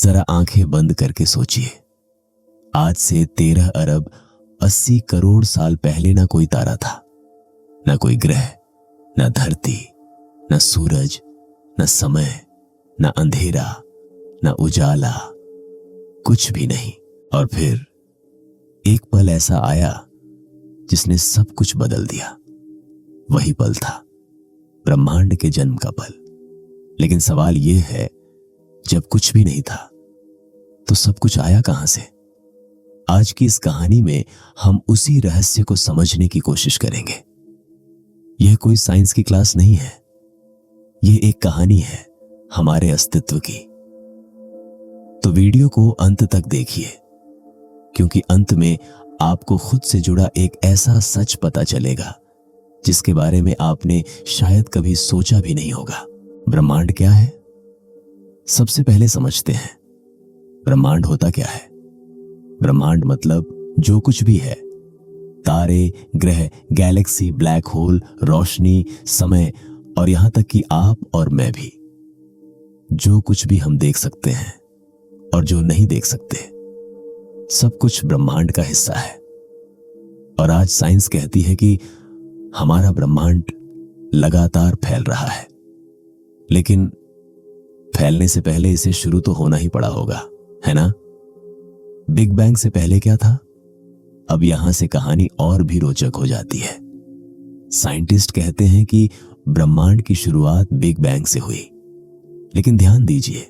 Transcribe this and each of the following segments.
जरा आंखें बंद करके सोचिए, आज से 13 अरब 80 करोड़ साल पहले ना कोई तारा था, ना कोई ग्रह, ना धरती, ना सूरज, ना समय, ना अंधेरा, ना उजाला, कुछ भी नहीं। और फिर एक पल ऐसा आया जिसने सब कुछ बदल दिया। वही पल था ब्रह्मांड के जन्म का पल। लेकिन सवाल यह है, जब कुछ भी नहीं था तो सब कुछ आया कहां से? आज की इस कहानी में हम उसी रहस्य को समझने की कोशिश करेंगे। यह कोई साइंस की क्लास नहीं है, यह एक कहानी है हमारे अस्तित्व की। तो वीडियो को अंत तक देखिए, क्योंकि अंत में आपको खुद से जुड़ा एक ऐसा सच पता चलेगा जिसके बारे में आपने शायद कभी सोचा भी नहीं होगा। ब्रह्मांड क्या है? सबसे पहले समझते हैं, ब्रह्मांड होता क्या है। ब्रह्मांड मतलब जो कुछ भी है, तारे, ग्रह, गैलेक्सी, ब्लैक होल, रोशनी, समय और यहां तक कि आप और मैं भी। जो कुछ भी हम देख सकते हैं और जो नहीं देख सकते, सब कुछ ब्रह्मांड का हिस्सा है। और आज साइंस कहती है कि हमारा ब्रह्मांड लगातार फैल रहा है। लेकिन फैलने से पहले इसे शुरू तो होना ही पड़ा होगा, है ना? बिग बैंग से पहले क्या था? अब यहां से कहानी और भी रोचक हो जाती है। साइंटिस्ट कहते हैं कि ब्रह्मांड की शुरुआत बिग बैंग से हुई। लेकिन ध्यान दीजिए,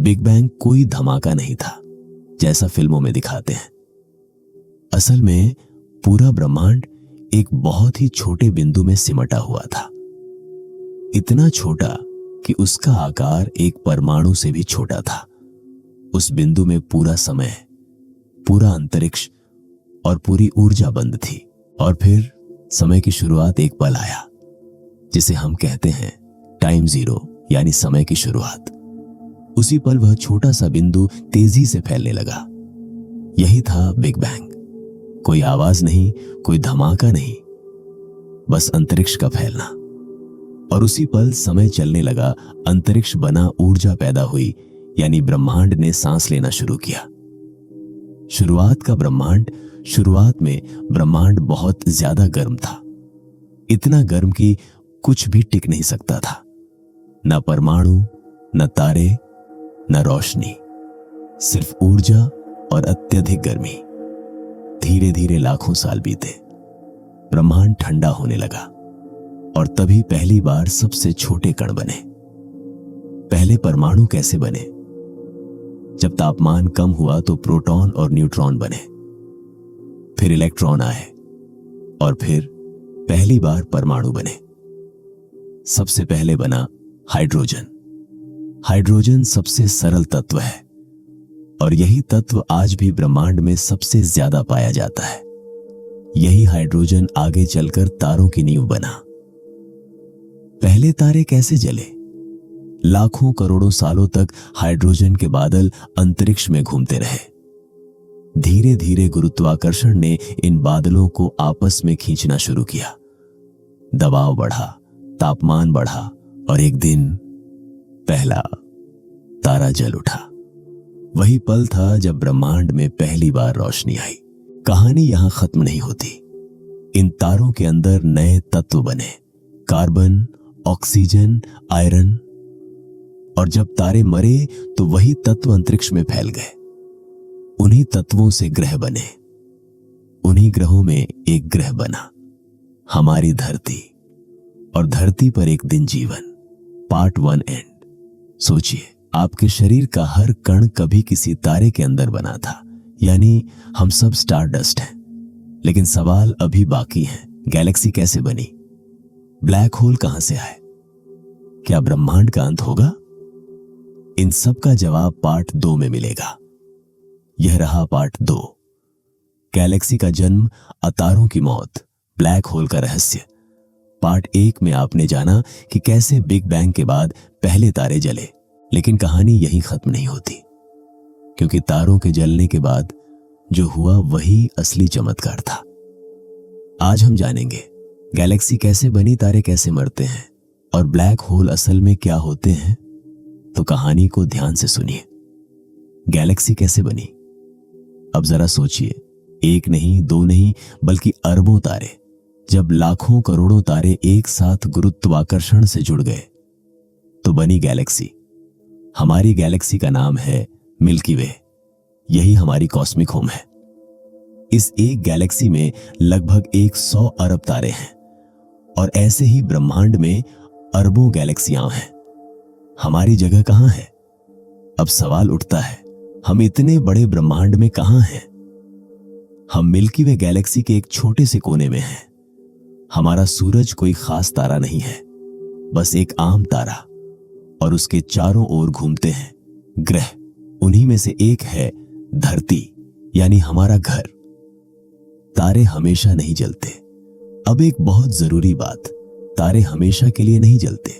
बिग बैंग कोई धमाका नहीं था जैसा फिल्मों में दिखाते हैं। असल में पूरा ब्रह्मांड एक बहुत ही छोटे बिंदु में सिमटा हुआ था। इतना छोटा कि उसका आकार एक परमाणु से भी छोटा था। उस बिंदु में पूरा समय, पूरा अंतरिक्ष और पूरी ऊर्जा बंद थी। और फिर समय की शुरुआत एक पल आया जिसे हम कहते हैं टाइम जीरो, यानी समय की शुरुआत। उसी पल वह छोटा सा बिंदु तेजी से फैलने लगा। यही था बिग बैंग। कोई आवाज नहीं, कोई धमाका नहीं, बस अंतरिक्ष का फैलना। और उसी पल समय चलने लगा, अंतरिक्ष बना, ऊर्जा पैदा हुई, यानी ब्रह्मांड ने सांस लेना शुरू किया। शुरुआत में ब्रह्मांड बहुत ज्यादा गर्म था। इतना गर्म कि कुछ भी टिक नहीं सकता था। न परमाणु, न तारे, न रोशनी, सिर्फ ऊर्जा और अत्यधिक गर्मी। धीरे धीरे लाखों साल बीते, ब्रह्मांड ठंडा होने लगा और तभी पहली बार सबसे छोटे कण बने। पहले परमाणु कैसे बने? जब तापमान कम हुआ तो प्रोटॉन और न्यूट्रॉन बने, फिर इलेक्ट्रॉन आए और फिर पहली बार परमाणु बने। सबसे पहले बना हाइड्रोजन। हाइड्रोजन सबसे सरल तत्व है और यही तत्व आज भी ब्रह्मांड में सबसे ज्यादा पाया जाता है। यही हाइड्रोजन आगे चलकर तारों की नींव बना। पहले तारे कैसे जले? लाखों करोड़ों सालों तक हाइड्रोजन के बादल अंतरिक्ष में घूमते रहे। धीरे धीरे गुरुत्वाकर्षण ने इन बादलों को आपस में खींचना शुरू किया। दबाव बढ़ा, तापमान बढ़ा और एक दिन पहला तारा जल उठा। वही पल था जब ब्रह्मांड में पहली बार रोशनी आई। कहानी यहां खत्म नहीं होती। इन तारों के अंदर नए तत्व बने, कार्बन, ऑक्सीजन, आयरन। और जब तारे मरे तो वही तत्व अंतरिक्ष में फैल गए। उन्हीं तत्वों से ग्रह बने। उन्हीं ग्रहों में एक ग्रह बना, हमारी धरती। और धरती पर एक दिन जीवन। Part 1 and. सोचिए, आपके शरीर का हर कण कभी किसी तारे के अंदर बना था, यानी हम सब स्टार डस्ट हैं। लेकिन सवाल अभी बाकी है, गैलेक्सी कैसे बनी? ब्लैक होल कहां से आए? क्या ब्रह्मांड का अंत होगा? इन सब का जवाब पार्ट 2 में मिलेगा। यह रहा पार्ट 2, गैलेक्सी का जन्म, अतारों की मौत, ब्लैक होल का रहस्य। पार्ट 1 में आपने जाना कि कैसे बिग बैंग के बाद पहले तारे जले। लेकिन कहानी यहीं खत्म नहीं होती, क्योंकि तारों के जलने के बाद जो हुआ वही असली चमत्कार था। आज हम जानेंगे गैलेक्सी कैसे बनी, तारे कैसे मरते हैं और ब्लैक होल असल में क्या होते हैं। तो कहानी को ध्यान से सुनिए। गैलेक्सी कैसे बनी? अब जरा सोचिए, एक नहीं, दो नहीं, बल्कि अरबों तारे। जब लाखों करोड़ों तारे एक साथ गुरुत्वाकर्षण से जुड़ गए तो बनी गैलेक्सी। हमारी गैलेक्सी का नाम है मिल्की वे। यही हमारी कॉस्मिक होम है। इस एक गैलेक्सी में लगभग 100 अरब तारे हैं और ऐसे ही ब्रह्मांड में अरबों गैलेक्सियां हैं। हमारी जगह कहां है? अब सवाल उठता है, हम इतने बड़े ब्रह्मांड में कहां हैं? हम मिल्की वे गैलेक्सी के एक छोटे से कोने में हैं। हमारा सूरज कोई खास तारा नहीं है, बस एक आम तारा, और उसके चारों ओर घूमते हैं ग्रह। उन्हीं में से एक है धरती, यानी हमारा घर। तारे हमेशा नहीं जलते। अब एक बहुत जरूरी बात, तारे हमेशा के लिए नहीं जलते।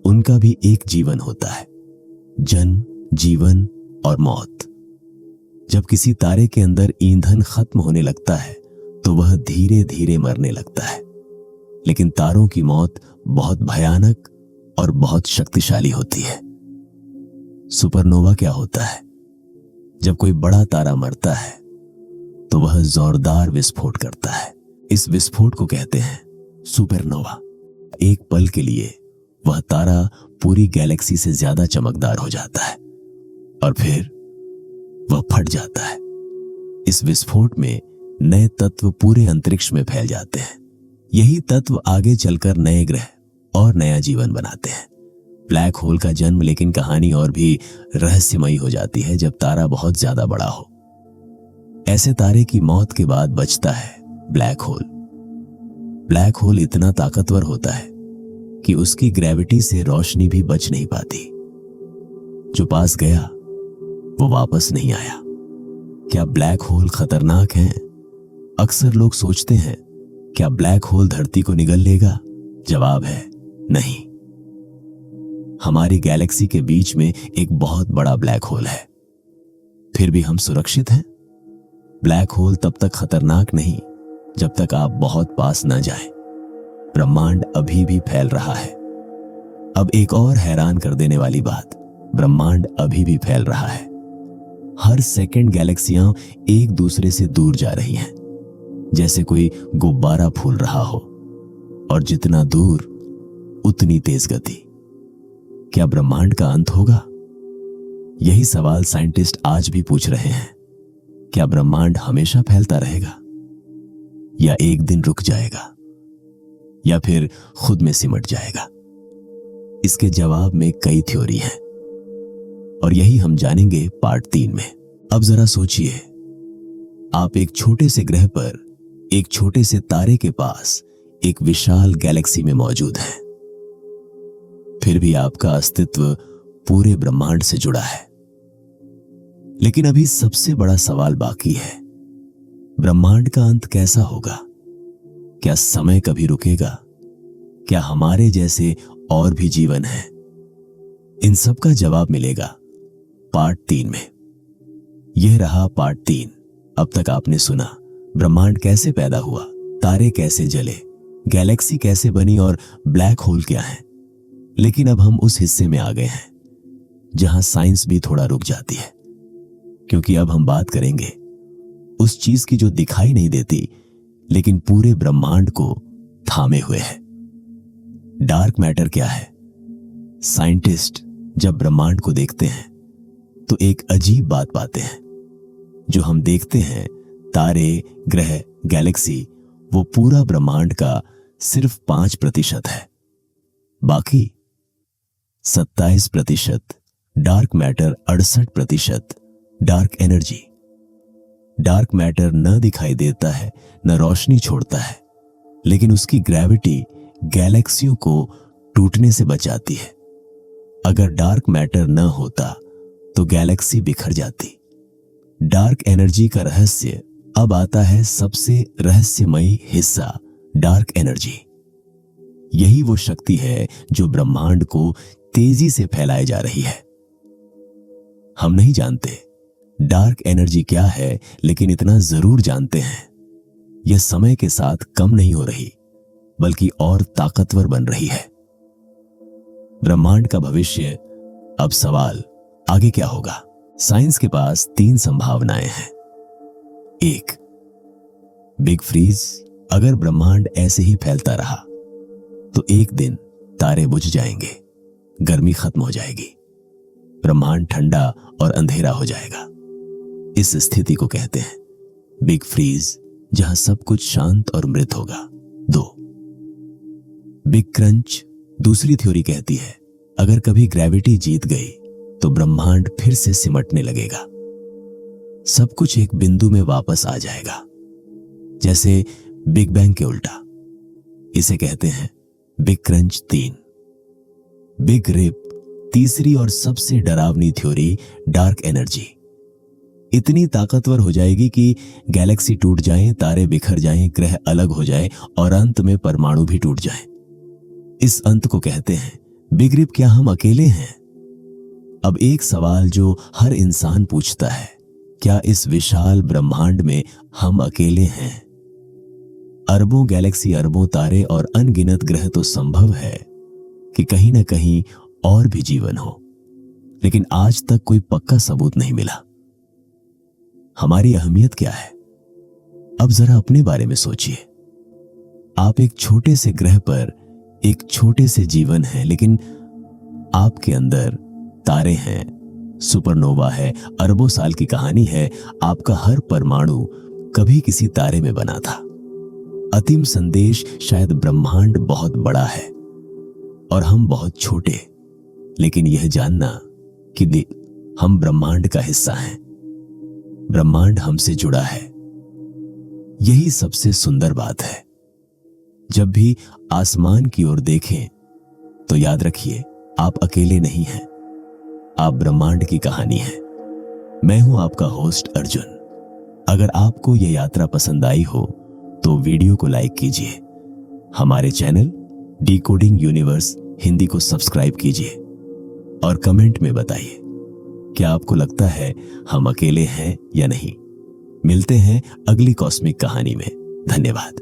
उनका भी एक जीवन होता है, जन्म, जीवन और मौत। जब किसी तारे के अंदर ईंधन खत्म होने लगता है तो वह धीरे धीरे मरने लगता है। लेकिन तारों की मौत बहुत भयानक और बहुत शक्तिशाली होती है। सुपरनोवा क्या होता है? जब कोई बड़ा तारा मरता है तो वह जोरदार विस्फोट करता है। इस विस्फोट को कहते हैं सुपरनोवा। एक पल के लिए वह तारा पूरी गैलेक्सी से ज्यादा चमकदार हो जाता है और फिर वह फट जाता है। इस विस्फोट में नए तत्व पूरे अंतरिक्ष में फैल जाते हैं। यही तत्व आगे चलकर नए ग्रह और नया जीवन बनाते हैं। ब्लैक होल का जन्म, लेकिन कहानी और भी रहस्यमयी हो जाती है जब तारा बहुत ज्यादा बड़ा हो। ऐसे तारे की मौत के बाद बचता है ब्लैक होल। ब्लैक होल इतना ताकतवर होता है कि उसकी ग्रेविटी से रोशनी भी बच नहीं पाती। जो पास गया वो वापस नहीं आया। क्या ब्लैक होल खतरनाक हैं? अक्सर लोग सोचते हैं, क्या ब्लैक होल धरती को निगल लेगा? जवाब है नहीं। हमारी गैलेक्सी के बीच में एक बहुत बड़ा ब्लैक होल है, फिर भी हम सुरक्षित हैं। ब्लैक होल तब तक खतरनाक नहीं जब तक आप बहुत पास न जाएं। ब्रह्मांड अभी भी फैल रहा है। अब एक और हैरान कर देने वाली बात, ब्रह्मांड अभी भी फैल रहा है। हर सेकंड गैलेक्सियां एक दूसरे से दूर जा रही हैं, जैसे कोई गुब्बारा फूल रहा हो, और जितना दूर उतनी तेज गति। क्या ब्रह्मांड का अंत होगा? यही सवाल साइंटिस्ट आज भी पूछ रहे हैं। क्या ब्रह्मांड हमेशा फैलता रहेगा, या एक दिन रुक जाएगा, या फिर खुद में सिमट जाएगा? इसके जवाब में कई थ्योरी हैं और यही हम जानेंगे पार्ट 3 में। अब जरा सोचिए, आप एक छोटे से ग्रह पर, एक छोटे से तारे के पास एक विशाल गैलेक्सी में मौजूद हैं। फिर भी आपका अस्तित्व पूरे ब्रह्मांड से जुड़ा है। लेकिन अभी सबसे बड़ा सवाल बाकी है, ब्रह्मांड का अंत कैसा होगा? क्या समय कभी रुकेगा? क्या हमारे जैसे और भी जीवन है? इन सब का जवाब मिलेगा पार्ट 3 में। यह रहा पार्ट 3। अब तक आपने सुना ब्रह्मांड कैसे पैदा हुआ, तारे कैसे जले, गैलेक्सी कैसे बनी और ब्लैक होल क्या है। लेकिन अब हम उस हिस्से में आ गए हैं जहां साइंस भी थोड़ा रुक जाती है, क्योंकि अब हम बात करेंगे उस चीज की जो दिखाई नहीं देती लेकिन पूरे ब्रह्मांड को थामे हुए है। डार्क मैटर क्या है? साइंटिस्ट जब ब्रह्मांड को देखते हैं तो एक अजीब बात पाते हैं। जो हम देखते हैं, तारे, ग्रह, गैलेक्सी, वो पूरा ब्रह्मांड का सिर्फ 5% है। बाकी 27% dark matter, 68% dark energy. Dark matter न दिखाई देता है, न रोशनी छोड़ता है, लेकिन उसकी ग्रेविटी गैलेक्सियों को टूटने से बचाती है। अगर डार्क मैटर न होता तो गैलेक्सी बिखर जाती। डार्क एनर्जी का रहस्य अब आता है सबसे रहस्यमयी हिस्सा, डार्क एनर्जी। यही वो शक्ति है जो ब्रह्मांड को तेजी से फैलाए जा रही है। हम नहीं जानते डार्क एनर्जी क्या है, लेकिन इतना जरूर जानते हैं, यह समय के साथ कम नहीं हो रही बल्कि और ताकतवर बन रही है। ब्रह्मांड का भविष्य। अब सवाल, आगे क्या होगा? साइंस के पास 3 संभावनाएं हैं। 1, बिग फ्रीज। अगर ब्रह्मांड ऐसे ही फैलता रहा तो एक दिन तारे बुझ जाएंगे, गर्मी खत्म हो जाएगी, ब्रह्मांड ठंडा और अंधेरा हो जाएगा। इस स्थिति को कहते हैं बिग फ्रीज, जहां सब कुछ शांत और मृत होगा। 2, बिग क्रंच। दूसरी थ्योरी कहती है अगर कभी ग्रेविटी जीत गई तो ब्रह्मांड फिर से सिमटने लगेगा, सब कुछ एक बिंदु में वापस आ जाएगा, जैसे बिग बैंग के उल्टा। इसे कहते हैं बिग क्रंच 3। Big rib. तीसरी और सबसे डरावनी थ्योरी डार्क एनर्जी। इतनी ताकतवर हो जाएगी कि गैलेक्सी टूट जाएं, तारे बिखर जाएं, ग्रह अलग हो जाएं और अंत में परमाणु भी टूट जाएं। इस अंत को कहते हैं बिग रिप। क्या हम अकेले हैं? अब एक सवाल जो हर इंसान पूछता है, क्या इस विशाल ब्रह्मांड में हम अकेले हैं? अरबों गैलेक्सी, अरबों तारे और अनगिनत ग्रह तो संभव है कि कहीं ना कहीं और भी जीवन हो, लेकिन आज तक कोई पक्का सबूत नहीं मिला। हमारी अहमियत क्या है? अब जरा अपने बारे में सोचिए। आप एक छोटे से ग्रह पर एक छोटे से जीवन है, लेकिन आपके अंदर तारे हैं, सुपरनोवा है, अरबों साल की कहानी है। आपका हर परमाणु कभी किसी तारे में बना था। अंतिम संदेश शायद ब्रह्मांड बहुत बड़ा है और हम बहुत छोटे, लेकिन यह जानना कि हम ब्रह्मांड का हिस्सा हैं, ब्रह्मांड हमसे जुड़ा है, यही सबसे सुंदर बात है। जब भी आसमान की ओर देखें तो याद रखिए आप अकेले नहीं हैं, आप ब्रह्मांड की कहानी हैं। मैं हूं आपका होस्ट अर्जुन। अगर आपको यह यात्रा पसंद आई हो तो वीडियो को लाइक कीजिए, हमारे चैनल डिकोडिंग यूनिवर्स हिंदी को सब्सक्राइब कीजिए और कमेंट में बताइए क्या आपको लगता है हम अकेले हैं या नहीं। मिलते हैं अगली कॉस्मिक कहानी में। धन्यवाद।